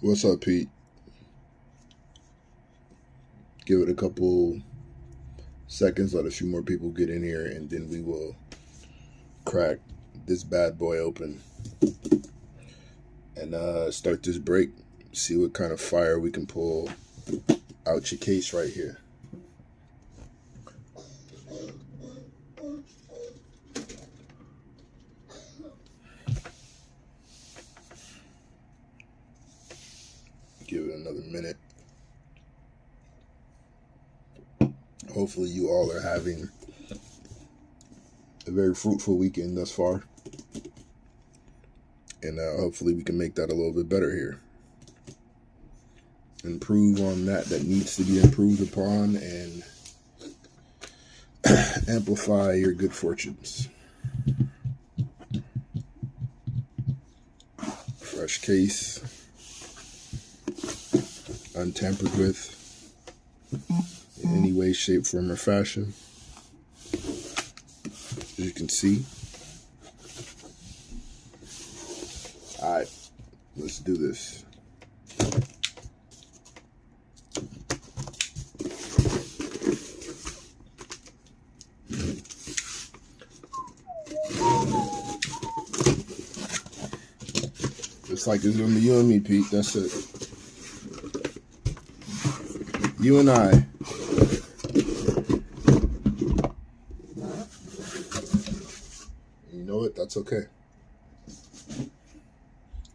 What's up, Pete? Give it a couple seconds, let a few more people get in here, and then we will crack this bad boy open and start this break. See what kind of fire we can pull out your case right here. Give it another minute. Hopefully you all are having a very fruitful weekend thus far. And hopefully we can make that a little bit better here. Improve on that needs to be improved upon, and amplify your good fortunes. Fresh case. Untampered with in any way, shape, form, or fashion. As you can see. Alright, let's do this. Just like it's gonna be you and me, Pete. That's it. You and I. You know what? That's okay.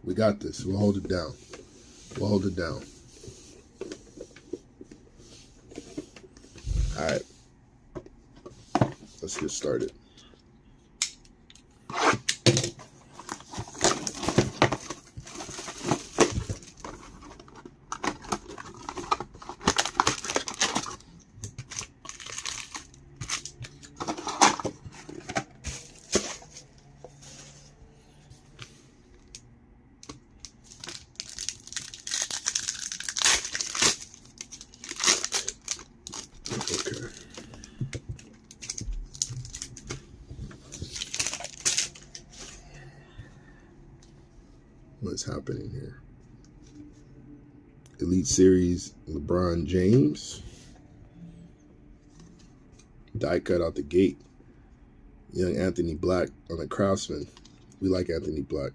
We got this. We'll hold it down. We'll hold it down. All right. Let's get started. Okay. What's happening here? Elite Series LeBron James. Die cut out the gate. Young Anthony Black on the Craftsman. We like Anthony Black.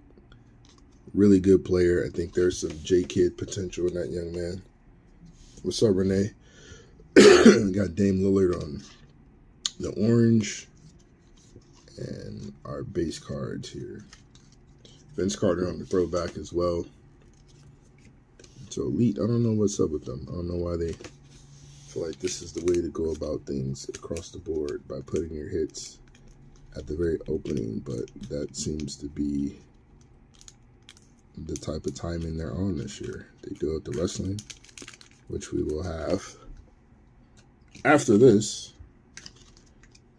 Really good player. I think there's some J-Kid potential in that young man. What's up, Renee? Got Dame Lillard on the orange, and our base cards here. Vince Carter on the throwback as well. So Elite, I don't know what's up with them. I don't know why they feel like this is the way to go about things across the board by putting your hits at the very opening, but that seems to be the type of timing they're on this year. They do it the wrestling, which we will have after this.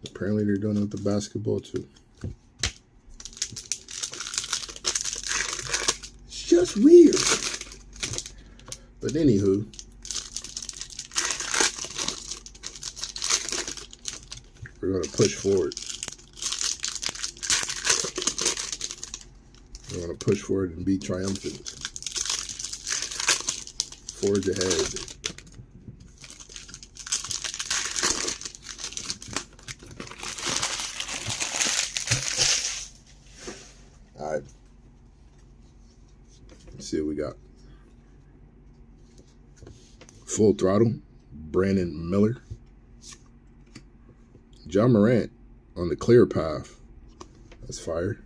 Apparently they're doing it with the basketball too. It's just weird. But anywho, we're going to push forward. We're going to push forward and be triumphant. Forge ahead. All right. Let's see what we got. Full Throttle, Brandon Miller. John Morant on the clear path. That's fire.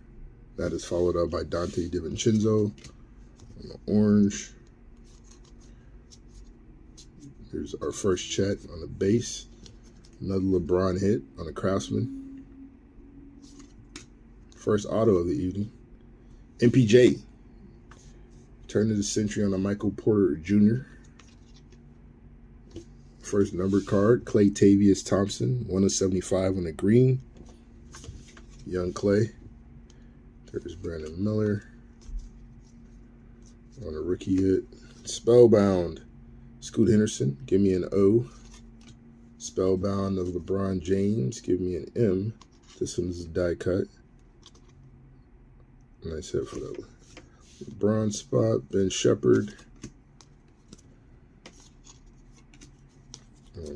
That is followed up by Dante DiVincenzo on the orange. Here's our first Chet on the base. Another LeBron hit on the Craftsman. First auto of the evening. MPJ. Turn of the century on the Michael Porter Jr. First numbered card, Clay Tavius Thompson, 1/75 on the green. Young Clay. There's Brandon Miller on a rookie hit. Spellbound, Scoot Henderson, give me an O. Spellbound of LeBron James, give me an M. This one's a die cut. Nice hit for the LeBron spot. Ben Shepherd,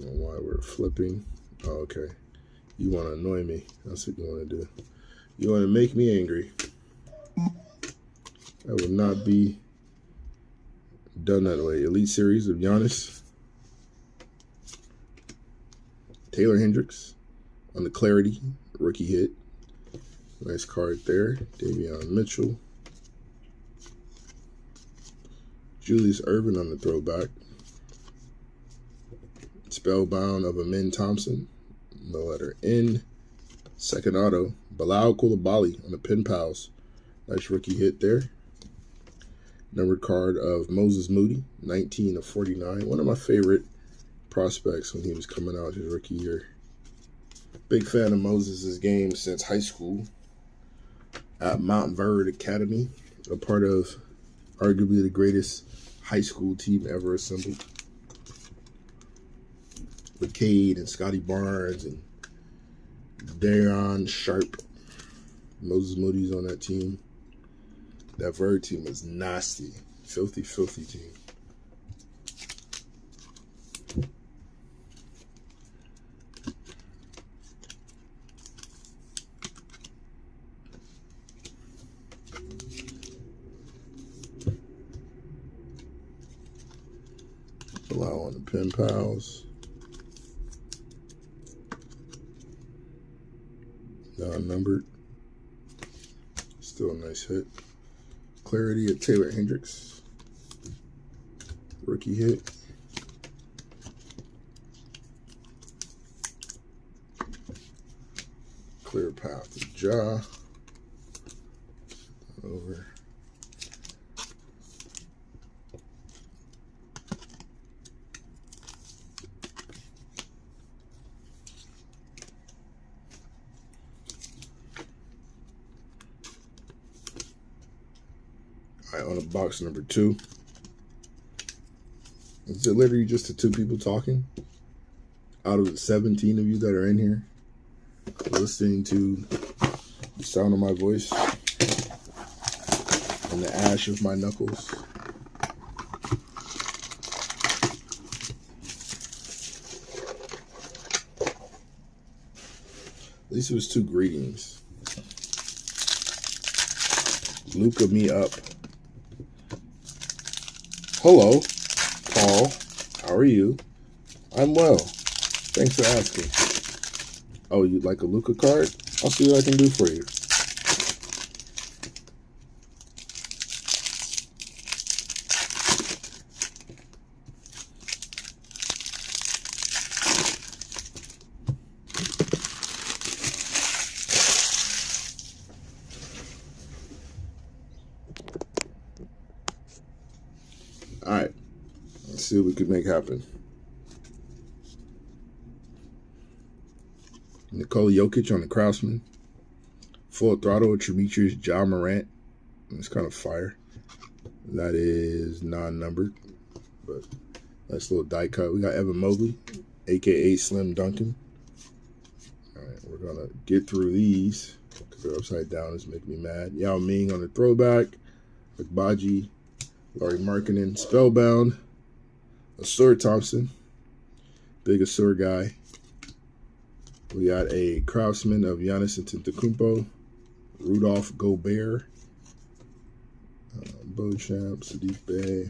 don't know why we're flipping. Oh, okay. You want to annoy me. That's what you want to do. You want to make me angry. That would not be done that way. Elite Series of Giannis. Taylor Hendricks on the Clarity. Rookie hit. Nice card there. Davion Mitchell. Julius Erving on the throwback. Spellbound of Amin Thompson. The letter N. Second auto. Bilal Coulibaly on the Pen Pals. Nice rookie hit there. Numbered card of Moses Moody. 19 of 49. One of my favorite prospects when he was coming out his rookie year. Big fan of Moses' game since high school at Mount Verde Academy. A part of arguably the greatest high school team ever assembled. With Cade and Scotty Barnes and Daron Sharp. Moses Moody's on that team. That Verde team is nasty. Filthy, filthy team. Allow on the Pen Pals. Non-numbered. Still a nice hit. Clarity of Taylor Hendricks. Rookie hit. Clear path to Ja. Over. All right, on to box number 2. Is it literally just the 2 people talking? Out of the 17 of you that are in here, listening to the sound of my voice and the ash of my knuckles. At least it was 2 greetings. Luca me up. Hello, Paul. How are you? I'm well. Thanks for asking. Oh, you'd like a Luca card? I'll see what I can do for you. All right, let's see what we could make happen. Nikola Jokic on the Craftsman. Full throttle of Demetrius Ja Morant. It's kind of fire. That is non-numbered, but nice little die cut. We got Evan Mobley, a.k.a. Slim Duncan. All right, we're going to get through these because they're upside down. It's making me mad. Yao Ming on the throwback. Agbaji. Laurie Markkinen, Spellbound, Asur Thompson, big Asur guy. We got a Craftsman of Giannis Antetokounmpo, Rudolph Gobert, Beauchamp, Sadiq Bey.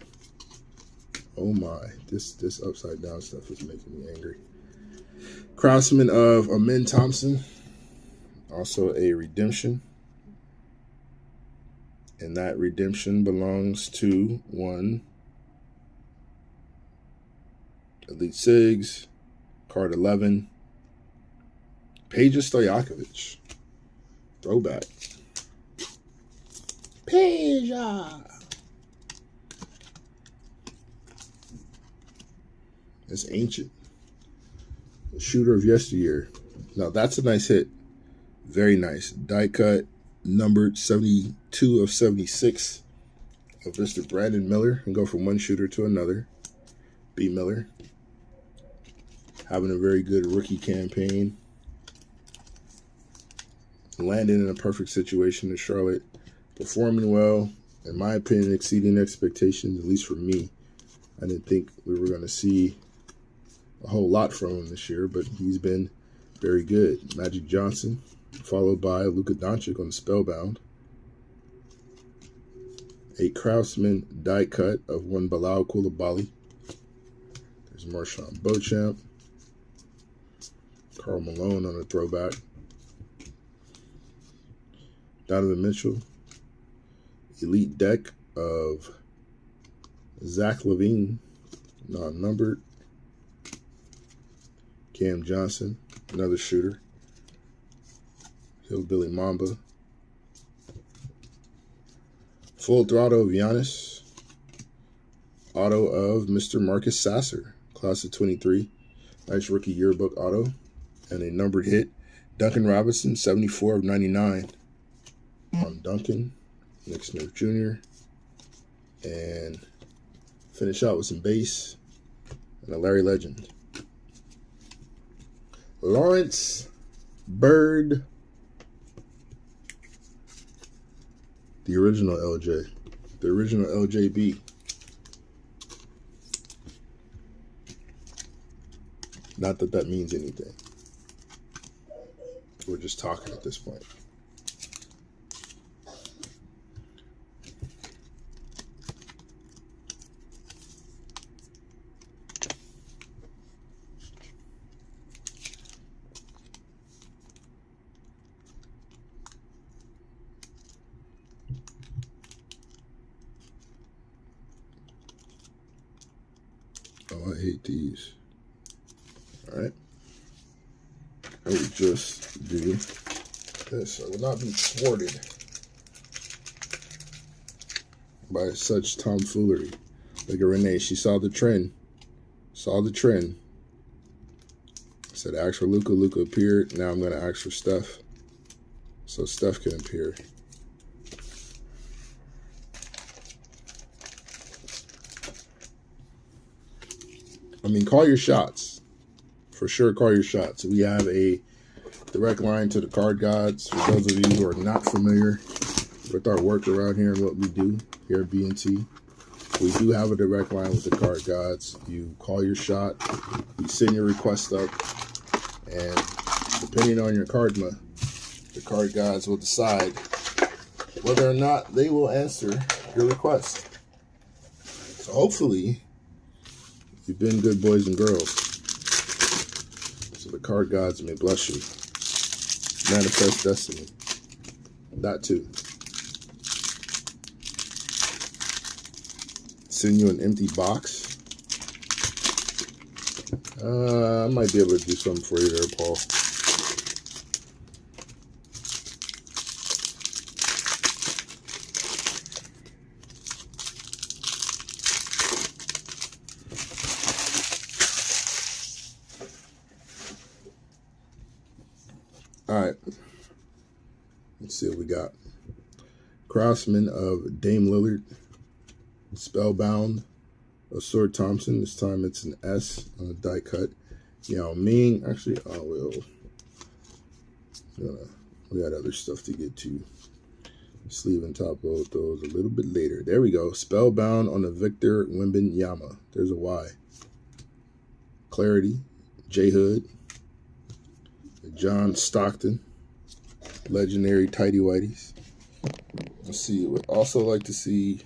Oh my, this upside down stuff is making me angry. Craftsman of Amin Thompson, also a redemption. And that redemption belongs to one Elite Sigs, card 11, Peja Stojakovic, throwback. Peja. It's ancient. The shooter of yesteryear. Now that's a nice hit. Very nice. Die cut. Numbered 72 of 76 of Mr. Brandon Miller, and go from one shooter to another. B. Miller having a very good rookie campaign, landing in a perfect situation in Charlotte, performing well, in my opinion, exceeding expectations, at least for me. I didn't think we were going to see a whole lot from him this year, but he's been very good. Magic Johnson, followed by Luka Doncic on the Spellbound. A Craftsman die cut of one Bilal Coulibaly. There's Marshawn Beauchamp. Karl Malone on a throwback. Donovan Mitchell. Elite deck of Zach LaVine, non-numbered. Cam Johnson, another shooter. Hillbilly Mamba. Full Throttle of Giannis. Auto of Mr. Marcus Sasser, class of 23. Nice rookie yearbook auto. And a numbered hit. Duncan Robinson, 74 of 99. On Duncan. Nick Smith Jr. And finish out with some base. And a Larry Legend. Lawrence Bird. The original LJ. The original LJB. Not that that means anything. We're just talking at this point. Oh, I hate these. All right. I will just do this. I will not be thwarted by such tomfoolery. Look at Renee. She saw the trend. Saw the trend. I said, ask for Luka. Luka appeared. Now I'm going to ask for Steph. So Steph can appear. I mean, call your shots. For sure, call your shots. We have a direct line to the card gods. For those of you who are not familiar with our work around here and what we do here at B&T, we do have a direct line with the card gods. You call your shot, you send your request up, and depending on your cardma, the card gods will decide whether or not they will answer your request. So hopefully, you've been good boys and girls. So the card gods may bless you. Manifest destiny. That too. Send you an empty box. I might be able to do something for you there, Paul. All right, let's see what we got. Craftsman of Dame Lillard. Spellbound of Sword Thompson. This time it's an S on a die cut. Yao Ming. Actually, we got other stuff to get to. Sleeve and top load those a little bit later. There we go. Spellbound on the Victor Wembanyama. There's a Y. Clarity. J Hood. John Stockton, legendary tighty whities. Let's see. Would also like to see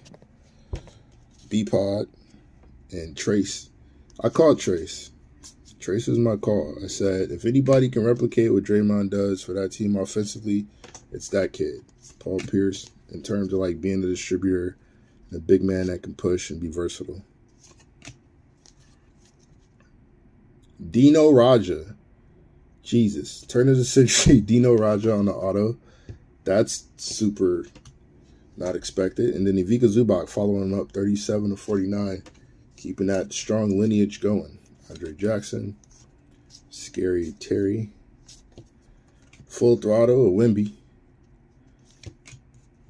B-Pod and Trace. I called Trace. Trace was my call. I said, if anybody can replicate what Draymond does for that team offensively, it's that kid, Paul Pierce, in terms of like being a distributor and a big man that can push and be versatile. Dino Raja. Jesus. Turn of the century, Dino Raja on the auto. That's super not expected. And then Ivica Zubac following him up 37 of 49, keeping that strong lineage going. Andre Jackson, Scary Terry, Full Throttle of Wemby,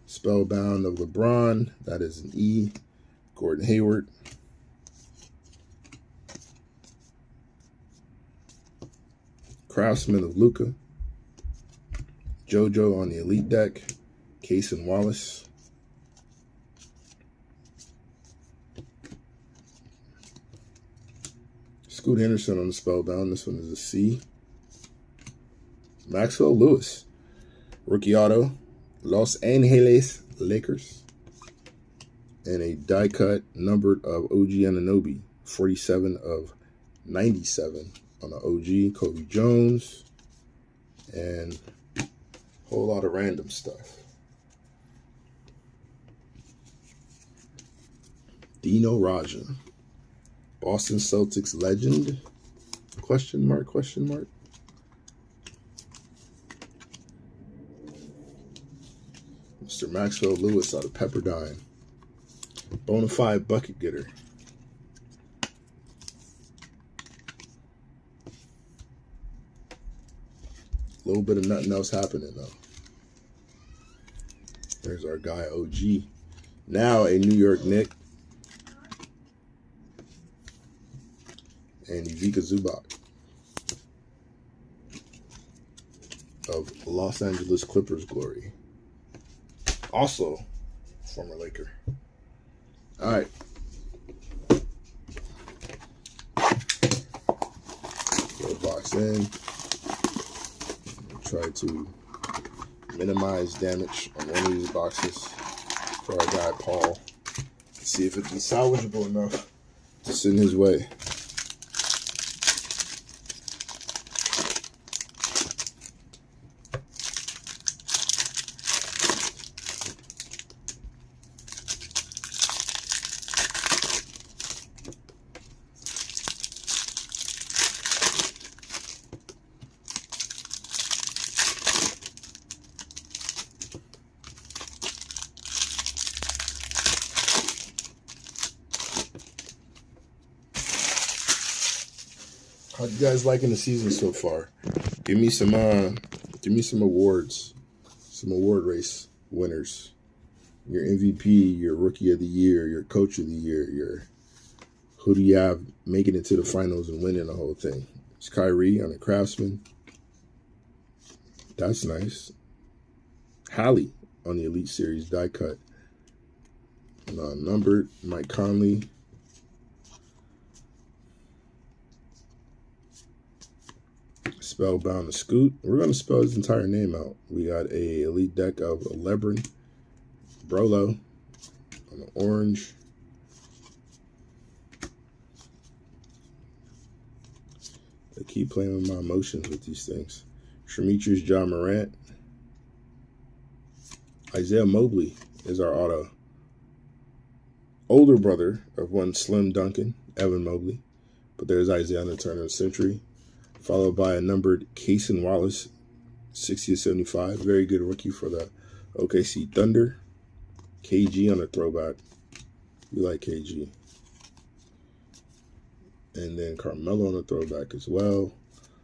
Spellbound of LeBron, that is an E, Gordon Hayward, Craftsman of Luka, JoJo on the Elite deck, Case and Wallace, Scoot Henderson on the Spellbound. This one is a C. Maxwell Lewis. Rookie auto. Los Angeles Lakers. And a die cut numbered of OG Anunoby. 47 of 97 on the OG. Kobe Jones. And a whole lot of random stuff. Dino Raja. Boston Celtics legend? Question mark, question mark. Mr. Maxwell Lewis out of Pepperdine. Bonafide bucket getter. A little bit of nothing else happening though. There's our guy OG. Now a New York Knick. And Ivica Zubac of Los Angeles Clippers glory. Also, former Laker. All right. Throw the box in. Try to minimize damage on one of these boxes for our guy Paul. See if it can be salvageable enough to send his way. How you guys liking the season so far? Give me some awards, some award race winners. Your MVP, your Rookie of the Year, your Coach of the Year, your who do you have making it to the finals and winning the whole thing? It's Kyrie on a Craftsman. That's nice. Hallie on the Elite Series die cut. Numbered Mike Conley. Spellbound to Scoot. We're going to spell his entire name out. We got a elite deck of LeBron, Brolo on the orange. I keep playing with my emotions with these things. Demetrius John Morant. Isaiah Mobley is our auto. Older brother of one Slim Duncan, Evan Mobley. But there's Isaiah on the turn of the century. Followed by a numbered Cason Wallace, 60/75. Very good rookie for the OKC Thunder. KG on a throwback. We like KG. And then Carmelo on a throwback as well.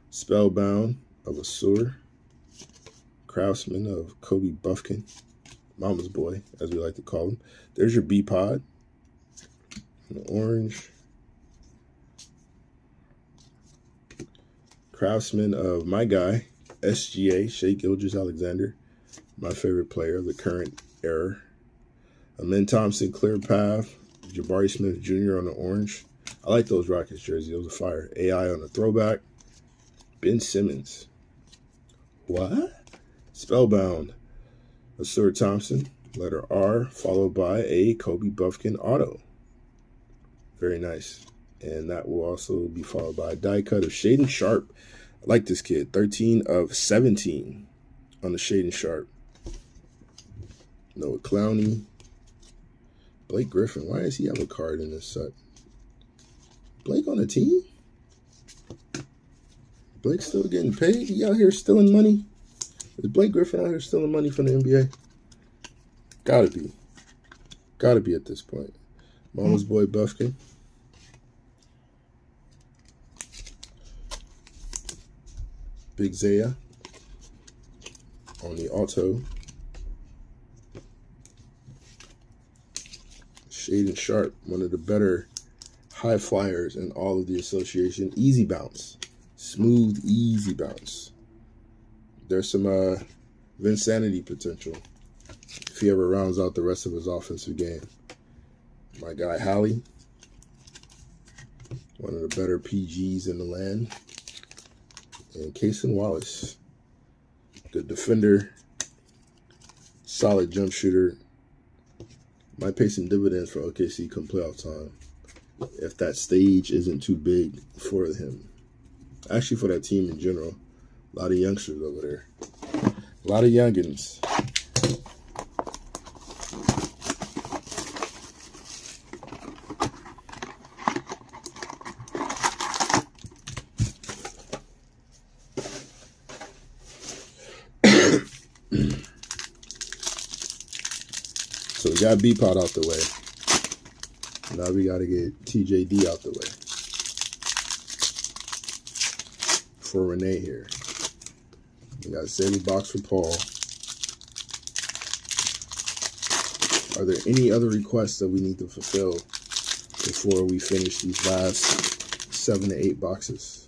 Spellbound of Asur. Craftsman of Kobe Buffkin. Mama's boy, as we like to call him. There's your B-Pod. The orange. Craftsman of my guy, SGA, Shai Gilgeous-Alexander, my favorite player of the current era. Amen Thompson, Clear Path, Jabari Smith Jr. on the orange. I like those Rockets jerseys. Those are fire. AI on the throwback. Ben Simmons. What? Spellbound. Asur Thompson, letter R, followed by a Kobe Buffkin auto. Very nice. And that will also be followed by a die cut of Shaedon Sharpe. I like this kid. 13 of 17 on the Shaedon Sharpe. Noah Clowney. Blake Griffin. Why does he have a card in this set? Blake on the team? Blake still getting paid? He out here stealing money? Is Blake Griffin out here stealing money from the NBA? Gotta be. Gotta be at this point. Mama's boy Buffkin. Big Zaya on the auto. Shaedon Sharpe, one of the better high flyers in all of the association. Easy bounce. Smooth, easy bounce. There's some Vinsanity potential if he ever rounds out the rest of his offensive game. My guy Hallie One of the better PGs in the land. And Cason Wallace. Good defender. Solid jump shooter. Might pay some dividends for OKC come playoff time. If that stage isn't too big for him. Actually, for that team in general. A lot of youngsters over there. A lot of youngins. So we got B-Pot out the way. Now we got to get TJD out the way. For Renee here. We got a saving box for Paul. Are there any other requests that we need to fulfill before we finish these last 7 to 8 boxes?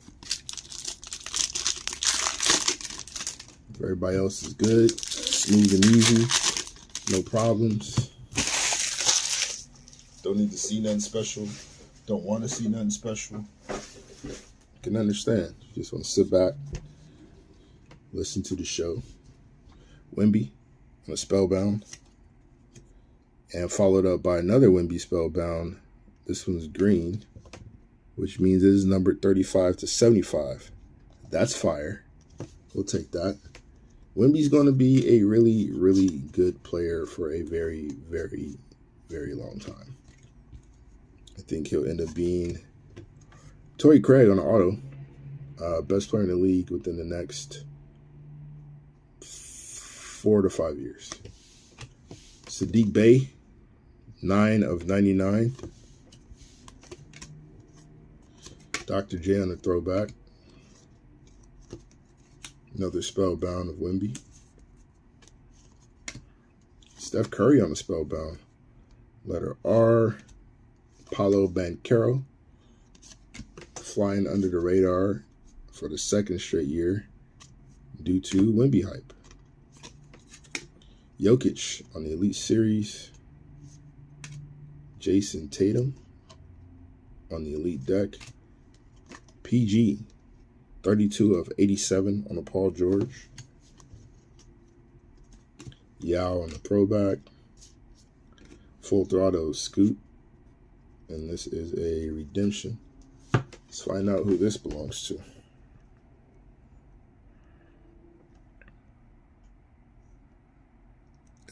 Everybody else is good. Smooth and easy. No problems. Don't need to see nothing special. Don't want to see nothing special. Can understand. Just want to sit back, listen to the show. Wemby on a Spellbound. And followed up by another Wemby Spellbound. This one's green, which means it is numbered 35 to 75. That's fire. We'll take that. Wemby's going to be a really, really good player for a very, very, very long time. I think he'll end up being Torrey Craig on the auto. Best player in the league within the next 4 to 5 years. Sadiq Bey, 9 of 99. Dr. J on the throwback. Another Spellbound of Wemby. Steph Curry on the Spellbound. Letter R. Paulo Banchero. Flying under the radar for the 2nd straight year due to Wemby hype. Jokic on the Elite Series. Jason Tatum on the Elite deck. PG. 32 of 87 on the Paul George. Yao on the throwback. Full Throttle Scoot. And this is a redemption. Let's find out who this belongs to.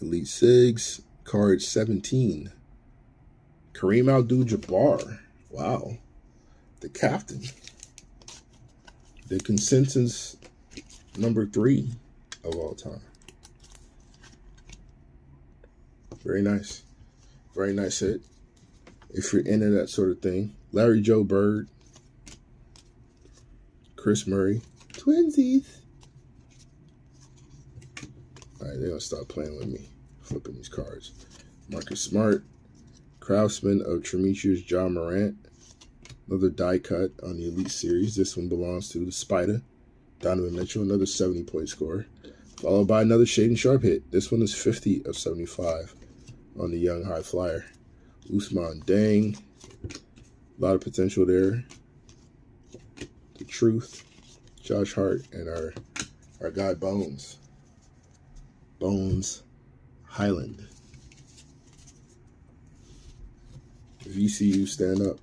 Elite Sigs. Card 17. Kareem Abdul-Jabbar. Wow. The captain. The consensus number 3 of all time. Very nice. Very nice hit. If you're into that sort of thing. Larry Joe Bird. Chris Murray. Twinsies. All right, they're going to stop playing with me. Flipping these cards. Marcus Smart. Craftsman of Tremetrius John Morant. Another die cut on the Elite Series. This one belongs to the Spider. Donovan Mitchell, another 70-point scorer. Followed by another Shaedon Sharpe hit. This one is 50 of 75 on the young high flyer. Ousmane Deng. A lot of potential there. The Truth. Josh Hart and our guy Bones. Bones Highland. VCU stand up.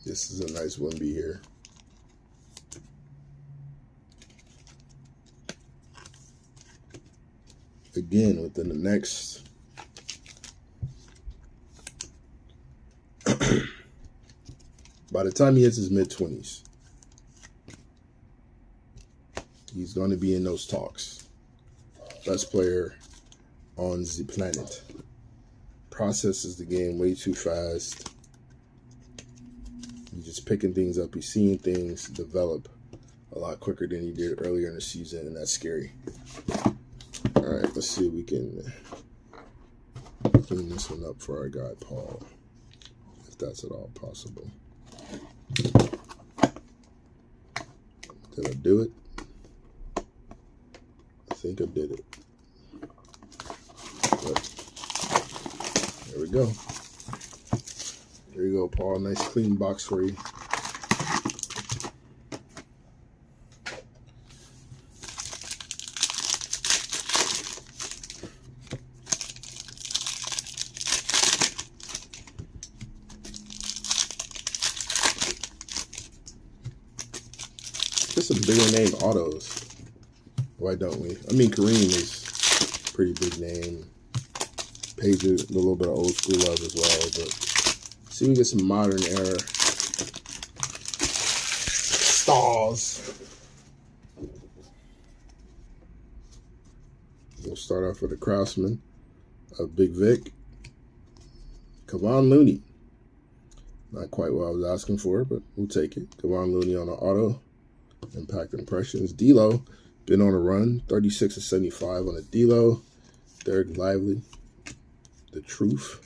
This is a nice Wemby here. Again, within the next by the time he hits his mid-20s, he's going to be in those talks. Best player on the planet. processes the game way too fast. He's just picking things up. He's seeing things develop a lot quicker than he did earlier in the season, and that's scary. All right, let's see if we can clean this one up for our guy Paul, if that's at all possible. Did I do it? I think I did it. But there we go. There you go, Paul. Nice clean box for you. Just some bigger name autos. Why don't we? I mean, Kareem is a pretty big name. Page a little bit of old school love as well, but see, we get some modern era stars. We'll start off with a Craftsman of Big Vic. Kevon Looney. Not quite what I was asking for, but we'll take it. Kevon Looney on the auto. Impact Impressions. D-Lo, been on a run. 36 of 75 on a D-Lo. Derek Lively. The Truth.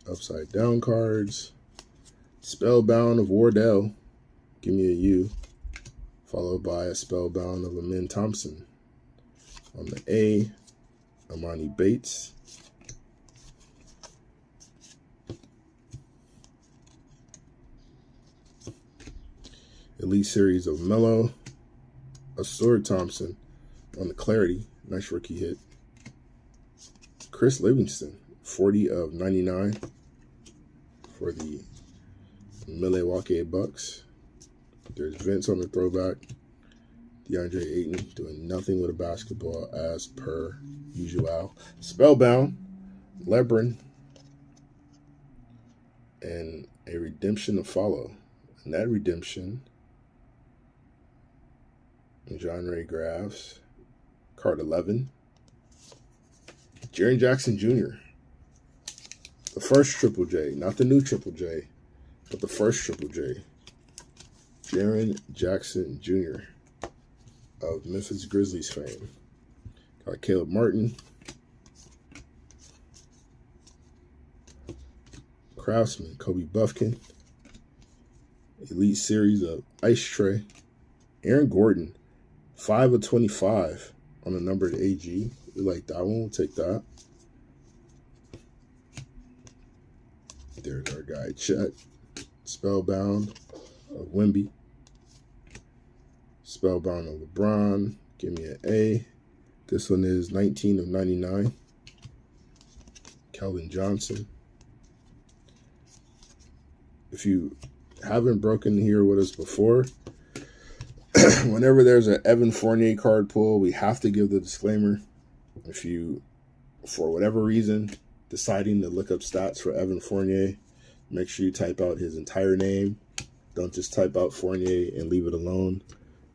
Upside Down cards. Spellbound of Wardell. Give me a U. Followed by a Spellbound of Amin Thompson. On the A, Amani Bates. Elite Series of Melo. Asur Thompson on the Clarity. Nice rookie hit. Chris Livingston, 40 of 99 for the Milwaukee Bucks. There's Vince on the throwback. DeAndre Ayton doing nothing with a basketball as per usual. Spellbound, Lebron, and a redemption to follow. And that redemption, John Ray Graves, card 11. Jaren Jackson Jr. The first Triple J, not the new Triple J, but the first Triple J. Jaren Jackson Jr. of Memphis Grizzlies fame. Got Caleb Martin. Craftsman, Kobe Buffkin. Elite Series of Ice Tray. Aaron Gordon, 5 of 25 on the numbered AG. We like that one. We'll take that. There's our guy, Chet. Spellbound of Wemby. Spellbound of LeBron. Give me an A. This one is 19 of 99. Kelvin Johnson. If you haven't broken here with us before, whenever there's an Evan Fournier card pull, we have to give the disclaimer. If you, for whatever reason, deciding to look up stats for Evan Fournier, make sure you type out his entire name. Don't just type out Fournier and leave it alone,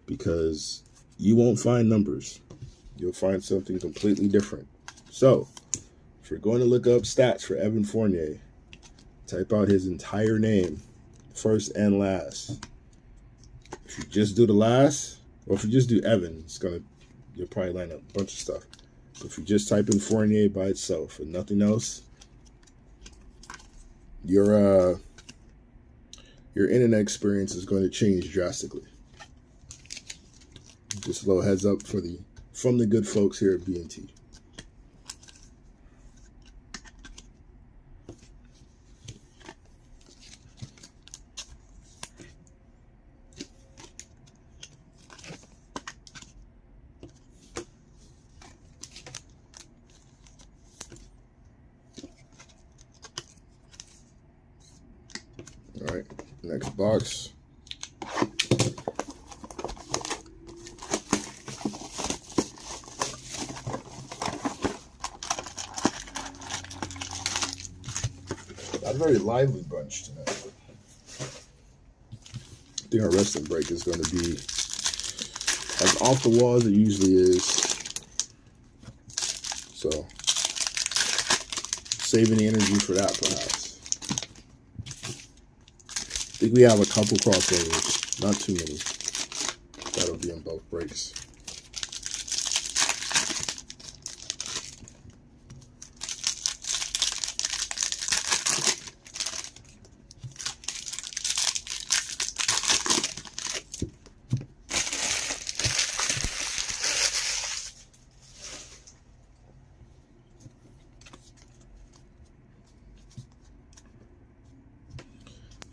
because you won't find numbers. You'll find something completely different. So, if you're going to look up stats for Evan Fournier, type out his entire name, first and last. If you just do the last, or if you just do Evan, you'll probably line up a bunch of stuff. But if you just type in Fournier by itself and nothing else, your internet experience is going to change drastically. Just a little heads up from the good folks here at B&T. All right, next box. Not a very lively bunch tonight. I think our resting break is going to be as off the wall as it usually is. So, Saving the energy for that, perhaps. I think we have a couple crossovers. Not too many. That'll be in both breaks.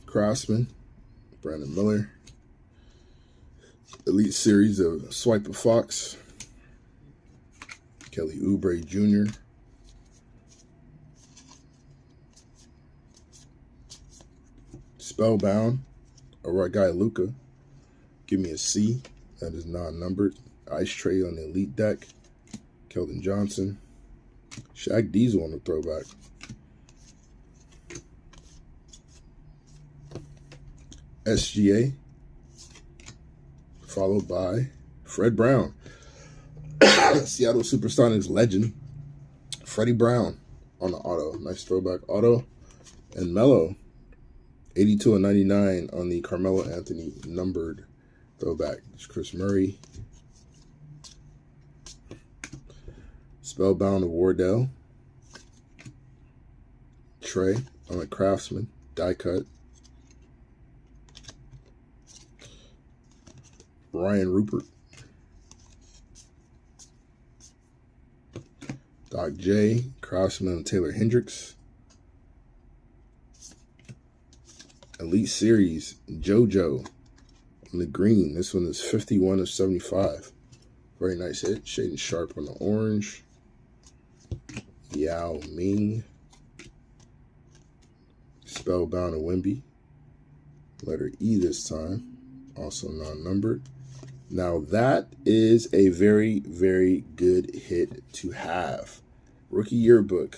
Craftsman, Brandon Miller. Elite Series of Swiper Fox, Kelly Oubre Jr. Spellbound, our guy Luka. Give me a C. That is non-numbered. Ice Tray on the Elite deck. Keldon Johnson. Shaq Diesel on the throwback. SGA, followed by Fred Brown. Seattle Supersonics legend, Freddie Brown on the auto. Nice throwback auto. And Melo, 82/99 on the Carmelo Anthony numbered throwback. It's Chris Murray. Spellbound of Wardell. Trey on the Craftsman, die cut. Ryan Rupert. Doc J, Craftsman and Taylor Hendricks. Elite Series, JoJo on the green. This one is 51/75. Very nice hit. Shading sharp on the orange. Yao Ming. Spellbound of Wemby. Letter E this time. Also non-numbered. Now that is a very, very good hit to have. Rookie yearbook,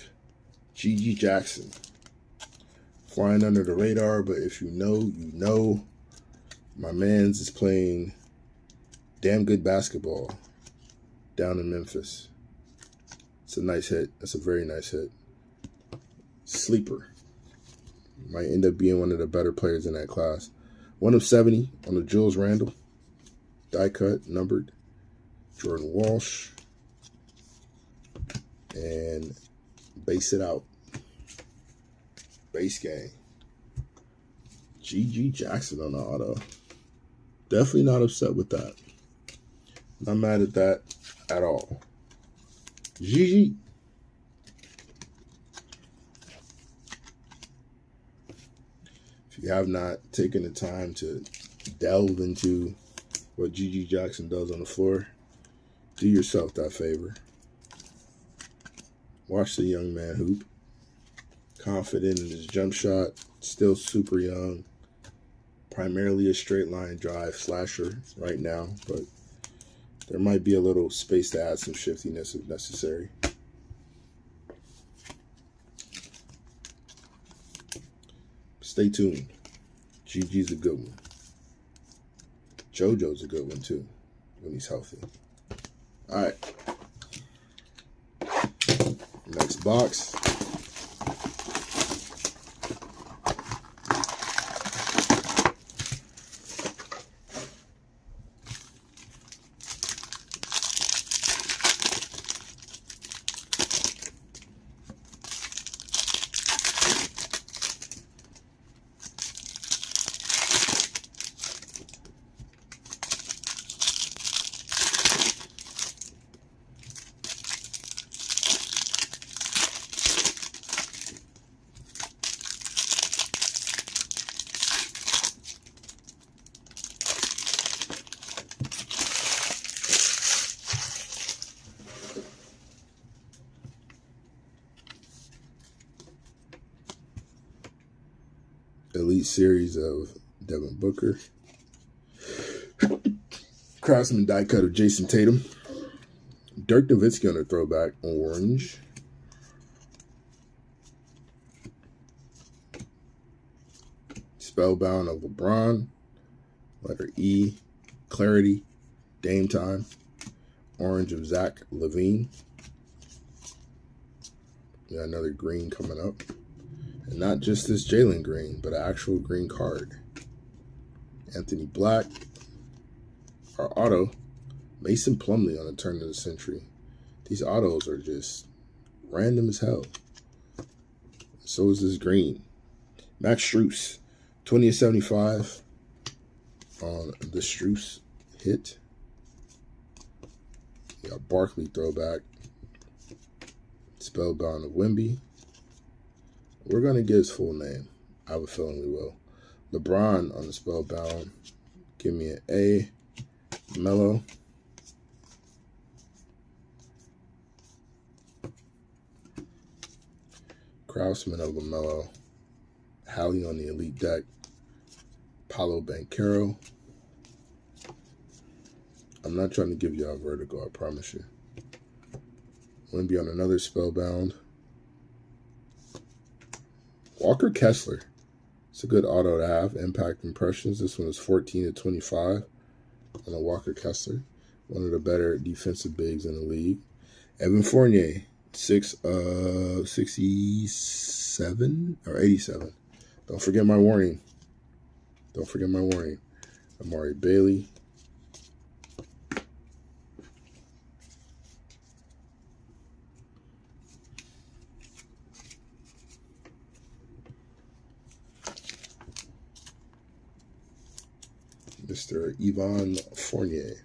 GG Jackson. Flying under the radar, but if you know, you know. My man's is playing damn good basketball down in Memphis. It's a nice hit. That's a very nice hit. Sleeper. Might end up being one of the better players in that class. 1/70 on the Jules Randle. Die cut, numbered. Jordan Walsh. And base it out. Base gang. GG Jackson on the auto. Definitely not upset with that. Not mad at that at all. GG. If you have not taken the time to delve into what GG Jackson does on the floor, do yourself that favor. Watch the young man hoop. Confident in his jump shot. Still super young. Primarily a straight line drive slasher right now, but there might be a little space to add some shiftiness if necessary. Stay tuned. GG's a good one. JoJo's a good one too, when he's healthy. All right. Next box. Elite Series of Devin Booker. Craftsman die cut of Jason Tatum. Dirk Nowitzki on the throwback, orange. Spellbound of LeBron. Letter E. Clarity. Dame Time. Orange of Zach LaVine. We got another green coming up. And not just this Jalen Green, but an actual green card. Anthony Black. Our auto, Mason Plumlee on the turn of the century. These autos are just random as hell. So is this green. Max Strus, 20/75 on the Strus hit. We got Barkley throwback. Spellbound of Wemby. We're going to get his full name. I have a feeling we will. LeBron on the Spellbound. Give me an A. Melo. Craftsman of LaMelo. Hallie on the Elite deck. Paolo Banchero. I'm not trying to give y'all vertigo, I promise you. I'm going to be on another Spellbound. Walker Kessler. It's a good auto to have. Impact Impressions. This one is 14/25 on a Walker Kessler. One of the better defensive bigs in the league. Evan Fournier. 67 or 87. Don't forget my warning. Don't forget my warning. Amari Bailey. Mr. Evan Fournier.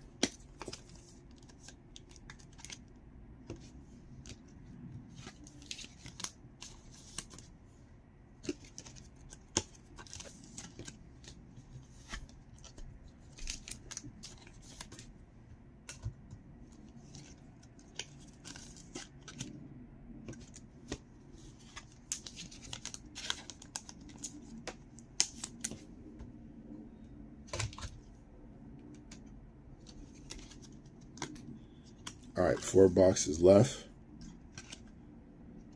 All right, 4 boxes left.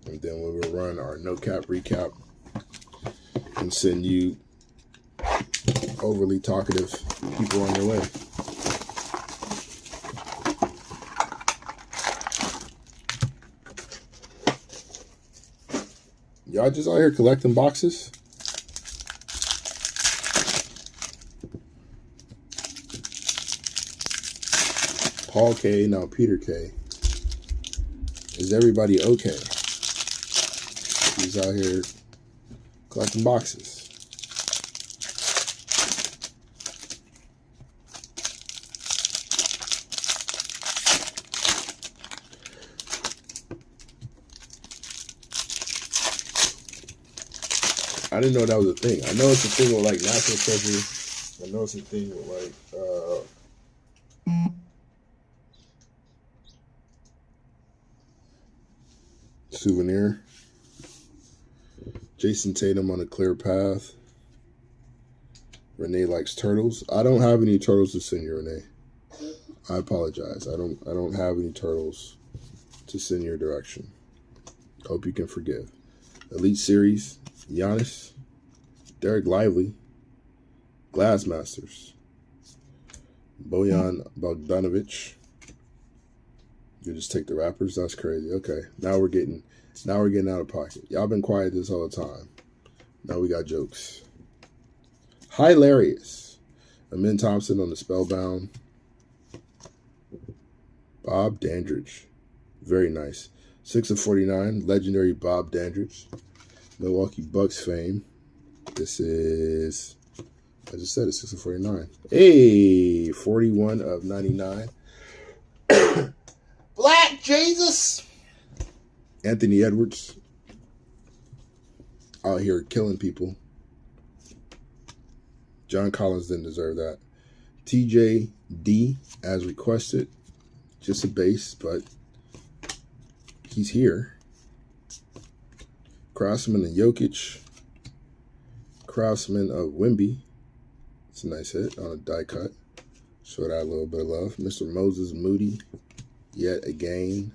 And then we will run our no cap recap and send you overly talkative people on your way. Y'all just out here collecting boxes? Paul K, now Peter K. Is everybody okay? He's out here collecting boxes. I didn't know that was a thing. I know it's a thing with like National Treasure. I know it's a thing with like Souvenir. Jason Tatum on a clear path. Renee likes turtles. I don't have any turtles to send you, Renee. I apologize. I don't have any turtles to send your direction. Hope you can forgive. Elite Series. Giannis. Derek Lively. Glassmasters. Bojan Bogdanovic. You just take the wrappers? That's crazy. Okay. Now we're getting out of pocket. Y'all been quiet this whole time. Now we got jokes. Hilarious. Amin Thompson on the Spellbound. Bob Dandridge. Very nice. 6/49. Legendary Bob Dandridge. Milwaukee Bucks fame. This is, I just said it, 6/49. Hey, 41/99. Black Jesus. Anthony Edwards. Out here killing people. John Collins didn't deserve that. TJD as requested. Just a base, but he's here. Craftsman and Jokic. Craftsman of Wemby. It's a nice hit on a die cut. Show that a little bit of love. Mr. Moses Moody. Yet again.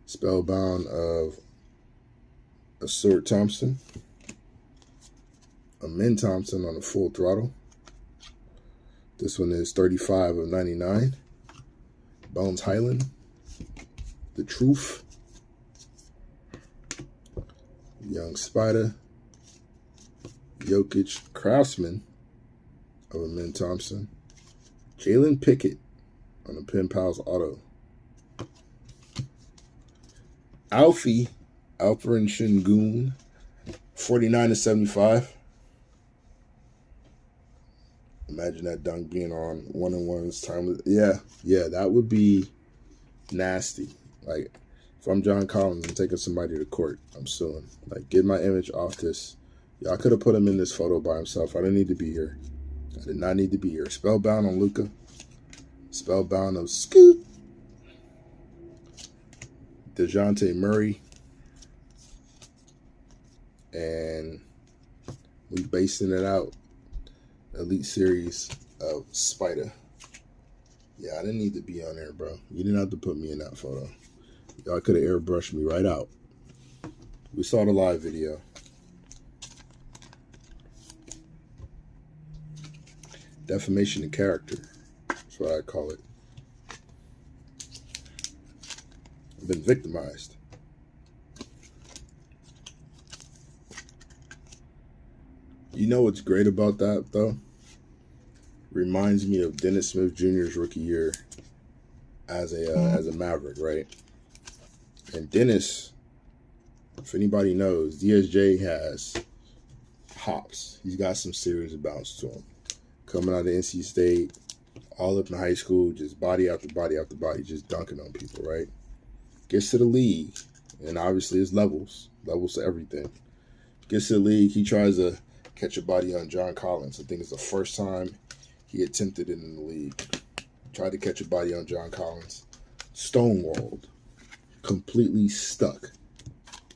Spellbound of Stuart Thompson. Amin Thompson on the Full Throttle. This one is 35/99. Bones Highland, The Truth, Young Spider, Jokic Craftsman of Amin Thompson, Jalen Pickett on the Pen Pals auto, Alfred Şengün, 49/75. Imagine that dunk being on 1-on-1's time. Yeah, that would be nasty. Like, if I'm John Collins and taking somebody to court, I'm suing. Like, get my image off this. Y'all could have put him in this photo by himself. I didn't need to be here. I did not need to be here. Spellbound on Luka. Spellbound of Scoot. DeJounte Murray. And we basing it out. Elite Series of Spider. Yeah, I didn't need to be on there, bro. You didn't have to put me in that photo. Y'all could have airbrushed me right out. We saw the live video. Defamation of character. That's what I call it. I've been victimized. You know what's great about that, though? Reminds me of Dennis Smith Jr.'s rookie year as a Maverick, right? And Dennis, if anybody knows, DSJ has hops. He's got some serious bounce to him. Coming out of NC State, all up in high school, just body after body after body, just dunking on people, right? Gets to the league, and obviously it's levels to everything. Gets to the league, he tries to catch a body on John Collins. I think it's the first time he attempted it in the league. Tried to catch a body on John Collins. Stonewalled. Completely stuck.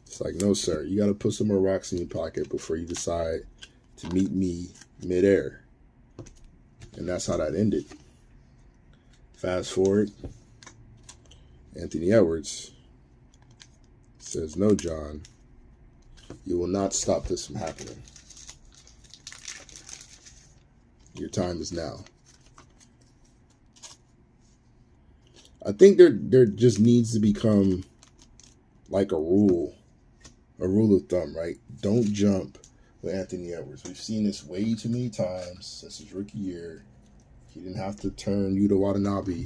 It's like, no, sir. You got to put some more rocks in your pocket before you decide to meet me midair. And that's how that ended. Fast forward. Anthony Edwards says, no, John. You will not stop this from happening. Your time is now. I think there just needs to become like a rule of thumb, right? Don't jump with Anthony Edwards. We've seen this way too many times since his rookie year. He didn't have to turn Yuta Watanabe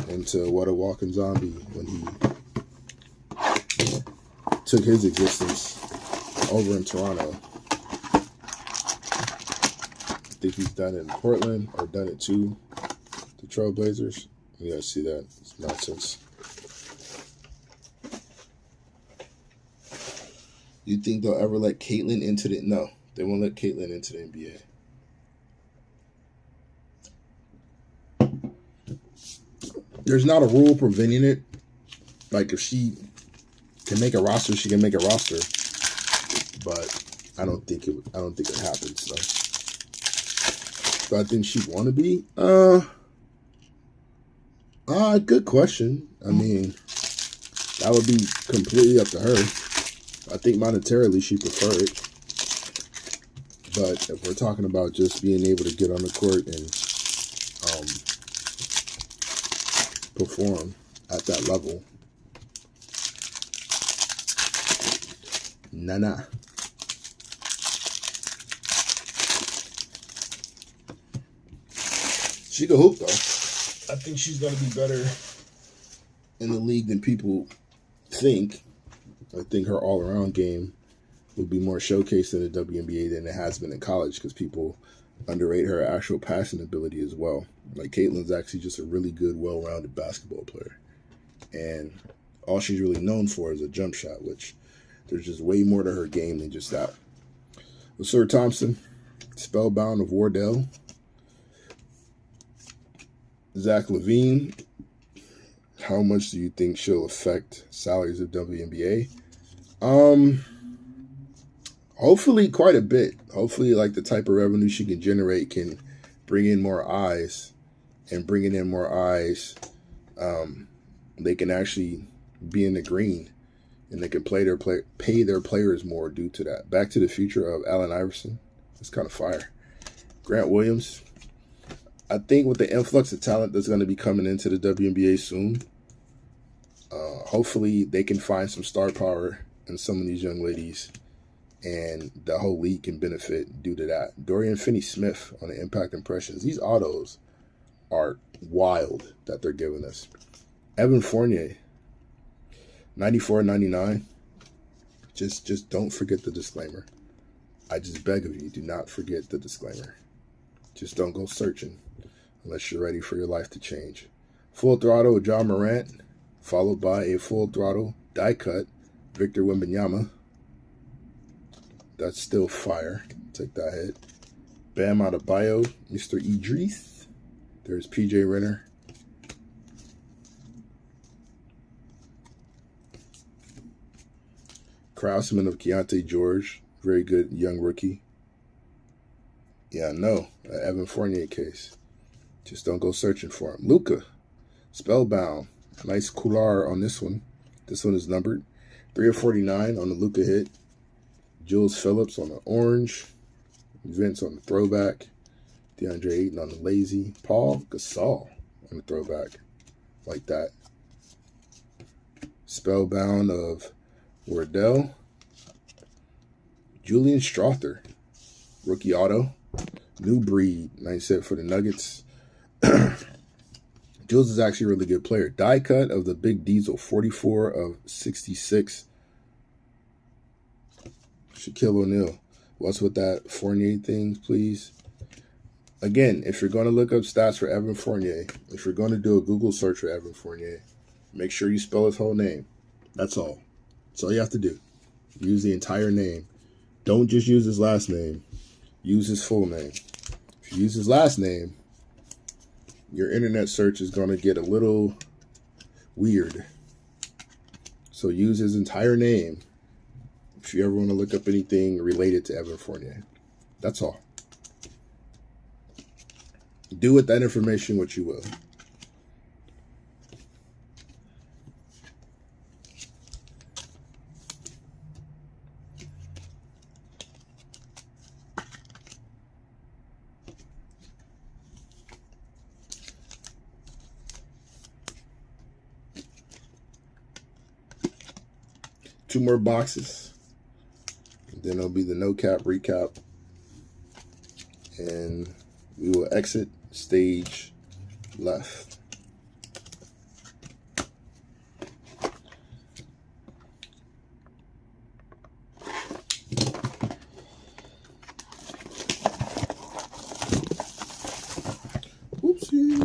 into what a walking zombie when he took his existence over in Toronto. I think he's done it in Portland or done it to the Trailblazers. You gotta see that. It's nonsense. You think they'll ever let Caitlyn into the... No, they won't let Caitlyn into the NBA. There's not a rule preventing it. Like, if she can make a roster, she can make a roster. But I don't think it happens, though. So I think she'd want to be? Good question. I mean, that would be completely up to her. I think monetarily she prefer it. But if we're talking about just being able to get on the court and perform at that level, nah. She could hoop, though. I think she's going to be better in the league than people think. I think her all-around game will be more showcased in the WNBA than it has been in college because people underrate her actual passing ability as well. Like, Caitlyn's actually just a really good, well-rounded basketball player. And all she's really known for is a jump shot, which there's just way more to her game than just that. Well, Sir Thompson, Spellbound of Wardell. Zach LaVine, how much do you think she'll affect salaries of WNBA? Hopefully quite a bit. Hopefully, like, the type of revenue she can generate can bring in more eyes, and bringing in more eyes, they can actually be in the green, and they can pay their players more due to that. Back to the Future of Allen Iverson. That's kind of fire. Grant Williams. I think with the influx of talent that's going to be coming into the WNBA soon, hopefully they can find some star power in some of these young ladies, and the whole league can benefit due to that. Dorian Finney-Smith on the Impact Impressions. These autos are wild that they're giving us. Evan Fournier, 94.99. Just don't forget the disclaimer. I just beg of you, do not forget the disclaimer. Just don't go searching unless you're ready for your life to change. Full throttle John Morant, followed by a full throttle die cut Victor Wembanyama. That's still fire. Take that hit. Bam Adebayo, Mr. Idris. There's PJ Renner. Craftsman of Keontae George. Very good young rookie. Yeah, no. Evan Fournier case. Just don't go searching for him. Luka. Spellbound. Nice coular on this one. This one is numbered. 3/49 on the Luka hit. Jules Phillips on the orange. Vince on the throwback. DeAndre Ayton on the lazy. Paul Gasol on the throwback. Like that. Spellbound of Wardell. Julian Strother. Rookie auto. New breed. Nice hit for the Nuggets. Jules is actually a really good player. Die cut of the Big Diesel. 44/66. Shaquille O'Neal. What's with that Fournier thing, please? Again, if you're going to look up stats for Evan Fournier, if you're going to do a Google search for Evan Fournier, make sure you spell his whole name. That's all. That's all you have to do. Use the entire name. Don't just use his last name. Use his full name. If you use his last name, your internet search is going to get a little weird. So use his entire name if you ever want to look up anything related to Evan Fournier. That's all. Do with that information what you will. Two more boxes. Then it'll be the no cap recap. And we will exit stage left. Whoopsie.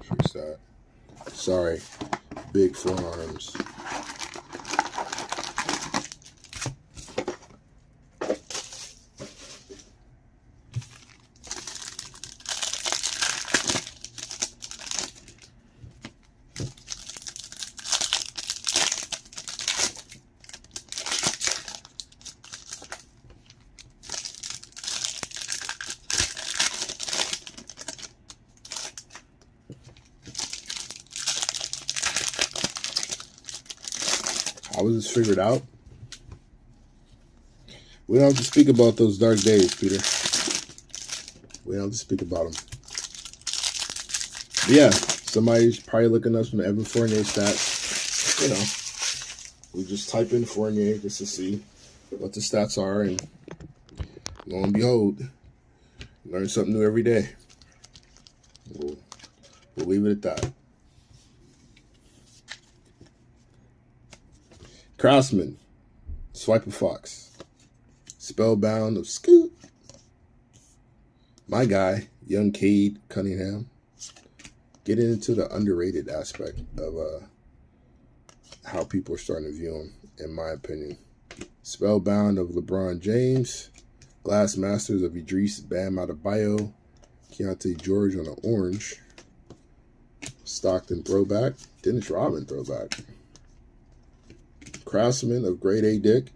Fix that. Sorry. Big forearms. How was this figured out? We don't have to speak about those dark days, Peter. We don't have to speak about them. But yeah, somebody's probably looking up some Evan Fournier stats. You know, we just type in Fournier just to see what the stats are, and lo and behold, learn something new every day. We'll leave it at that. Craftsman, Swipe a Fox, Spellbound of Scoot. My guy, young Cade Cunningham, getting into the underrated aspect of how people are starting to view him, in my opinion. Spellbound of LeBron James, Glass Masters of Idris Bam Adebayo, Keontae George on the orange, Stockton throwback, Dennis Rodman throwback. Craftsman of Grade A Dick,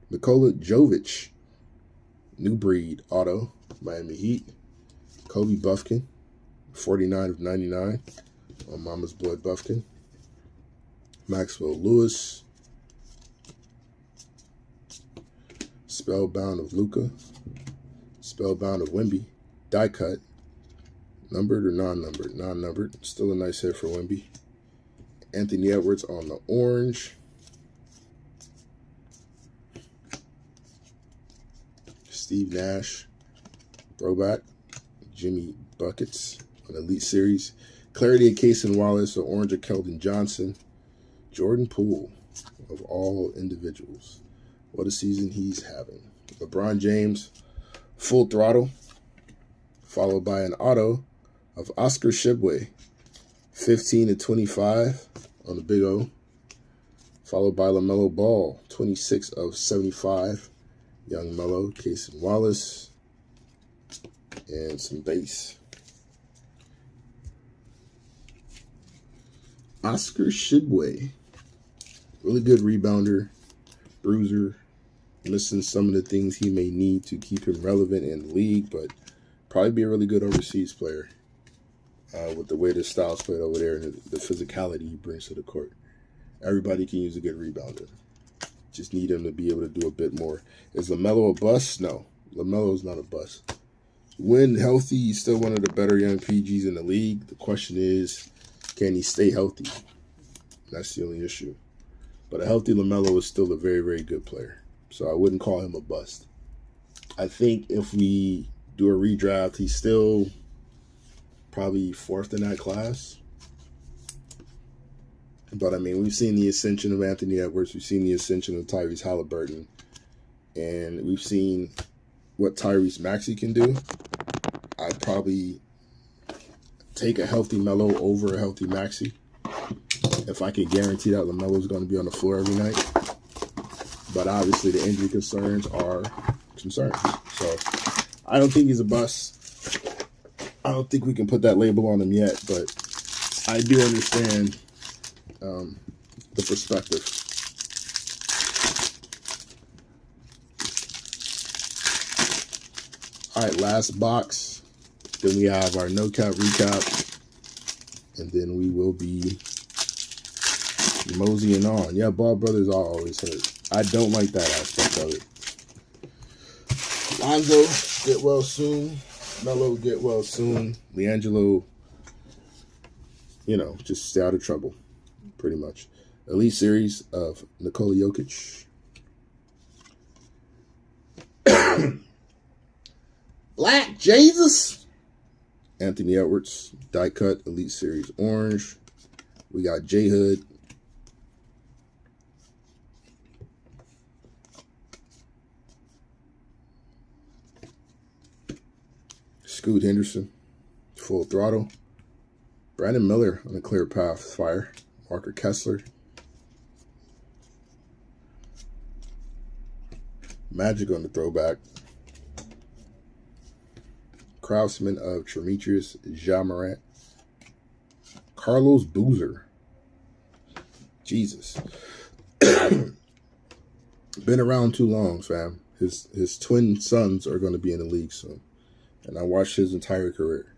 Nikola Jovic, New Breed Auto, Miami Heat, Kobe Buffkin, 49/99 on Mama's Blood Buffkin, Maxwell Lewis, Spellbound of Luka, Spellbound of Wemby. Die cut. Numbered or non-numbered? Non-numbered. Still a nice hit for Wemby. Anthony Edwards on the orange. Steve Nash. Throwback. Jimmy Buckets on Elite Series. Clarity of Cason Wallace. Or orange of Keldon Johnson. Jordan Poole of all individuals. What a season he's having. LeBron James. Full Throttle. Followed by an auto of Oscar Tshiebwe. 15/25 on the Big O. Followed by LaMelo Ball. 26/75. Young Melo. Cason Wallace. And some base. Oscar Tshiebwe. Really good rebounder. Bruiser. Missing some of the things he may need to keep him relevant in the league, but probably be a really good overseas player with the way the style's played over there and the physicality he brings to the court. Everybody can use a good rebounder. Just need him to be able to do a bit more. Is LaMelo a bust? No. LaMelo's not a bust. When healthy, he's still one of the better young PGs in the league. The question is, can he stay healthy? That's the only issue. But a healthy LaMelo is still a very, very good player. So I wouldn't call him a bust. I think if we do a redraft, he's still probably fourth in that class. But, I mean, we've seen the ascension of Anthony Edwards. We've seen the ascension of Tyrese Halliburton. And we've seen what Tyrese Maxey can do. I'd probably take a healthy Melo over a healthy Maxey if I could guarantee that LaMelo's going to be on the floor every night. But obviously the injury concerns are concerns. So I don't think he's a bust. I don't think we can put that label on him yet, but I do understand the perspective. All right, last box. Then we have our no-cap recap. And then we will be moseying on. Yeah, Ball brothers are always hurt. I don't like that aspect of it. Lonzo, get well soon. Melo, get well soon. LiAngelo, just stay out of trouble, pretty much. Elite Series of Nikola Jokic. Black Jesus. Anthony Edwards, die cut, Elite Series orange. We got J Hood. Scoot Henderson, Full Throttle. Brandon Miller on a clear path, fire. Walker Kessler. Magic on the throwback. Craftsman of Demetrius Jamorant. Carlos Boozer. Jesus. Been around too long, fam. His twin sons are going to be in the league soon. And I watched his entire career.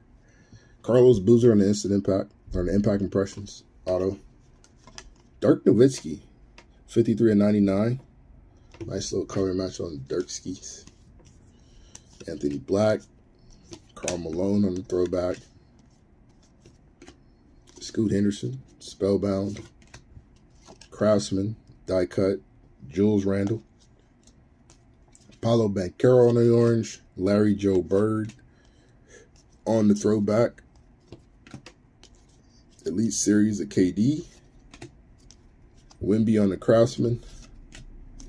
Carlos Boozer on the instant impact, or the impact impressions, auto. Dirk Nowitzki, 53/99. Nice little color match on Dirk skis. Anthony Black, Karl Malone on the throwback. Scoot Henderson, Spellbound. Craftsman, die cut. Jules Randle. Paolo Banchero on the orange. Larry Joe Bird on the throwback. Elite Series of KD. Wemby on the Craftsman.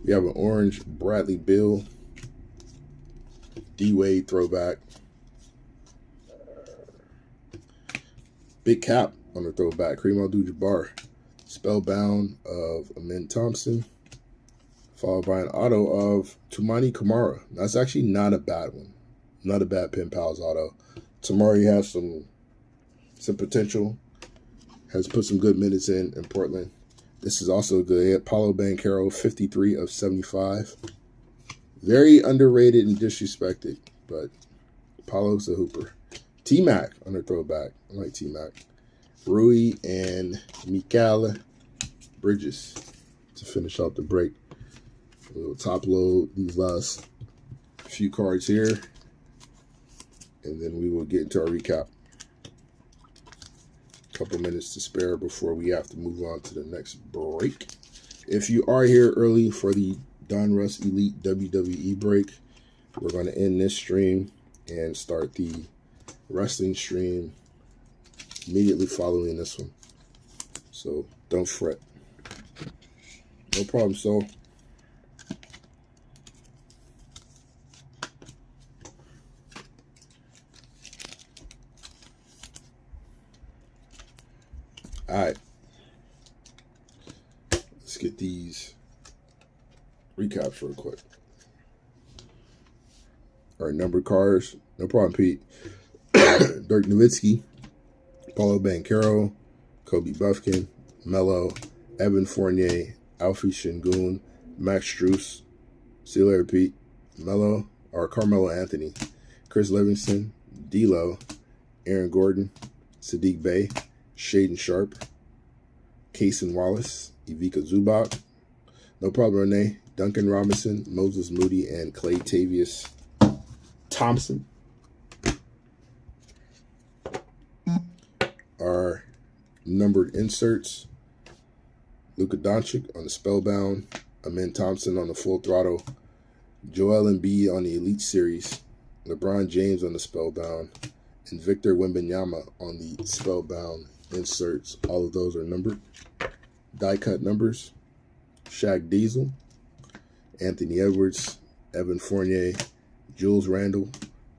We have an orange Bradley Beal. D-Wade throwback. Big Cap on the throwback. Kareem Abdul-Jabbar. Spellbound of Amin Thompson. Followed by an auto of Toumani Camara. That's actually not a bad one. Not a bad Pen Pals auto. Tamari has some potential. Has put some good minutes in Portland. This is also a good hit. Paolo Banchero, 53/75. Very underrated and disrespected, but Paulo's a hooper. T-Mac on the throwback. I like T-Mac. Rui and Mikal Bridges to finish off the break. We'll top load these last few cards here. and then we will get into our recap. A couple minutes to spare before we have to move on to the next break. If you are here early for the Donruss Elite WWE break, we're going to end this stream and start the wrestling stream immediately following this one. So don't fret. No problem, Soul. All right. Let's get these recaps real quick. All right, numbered cards. No problem, Pete. Dirk Nowitzki, Paulo Banchero, Kobe Buffkin, Melo, Evan Fournier, Alfie Şengün, Max Strus, see you later, Pete, Melo, or Carmelo Anthony, Chris Livingston, D'Lo, Aaron Gordon, Sadiq Bey, Shaden Sharp, Kaysen Wallace, Ivica Zubac, no problem, Renee, Duncan Robinson, Moses Moody, and Clay Tavius Thompson. Our numbered inserts: Luka Doncic on the Spellbound, Amen Thompson on the Full Throttle, Joel Embiid on the Elite Series, LeBron James on the Spellbound, and Victor Wembanyama on the Spellbound inserts. All of those are numbered. Die cut numbers: Shaq Diesel, Anthony Edwards, Evan Fournier, Jules Randle,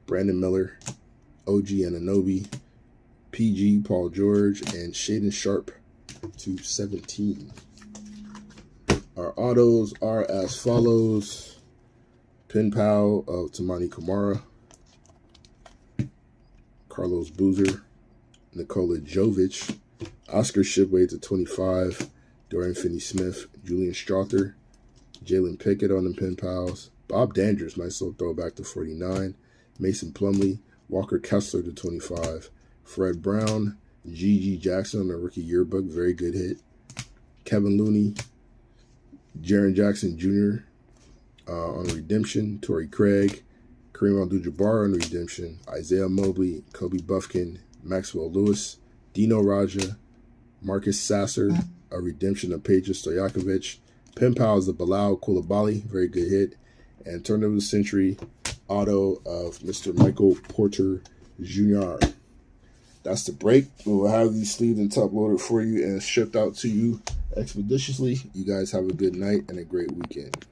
Brandon Miller, OG Anunoby, PG Paul George, and Shaden Sharp to 17. Our autos are as follows: Pen Pal of Tamani Kamara, Carlos Boozer, Nikola Jovic, Oscar Shipway to 25, Dorian Finney-Smith, Julian Strother, Jalen Pickett on the Pen Pals, Bob Dandridge, nice little throwback to 49, Mason Plumlee, Walker Kessler to 25, Fred Brown, G.G. Jackson on the Rookie Yearbook, very good hit, Kevin Looney, Jaren Jackson Jr. On Redemption, Torrey Craig, Kareem Abdul-Jabbar on Redemption, Isaiah Mobley, Kobe Buffkin, Maxwell Lewis, Dino Raja, Marcus Sasser, a Redemption of Peja Stojakovic, Pen Pals of Bilal Coulibaly, very good hit, and Turn of the Century auto of Mr. Michael Porter Jr. That's the break. We will have these sleeved and top loaded for you and shipped out to you expeditiously. You guys have a good night and a great weekend.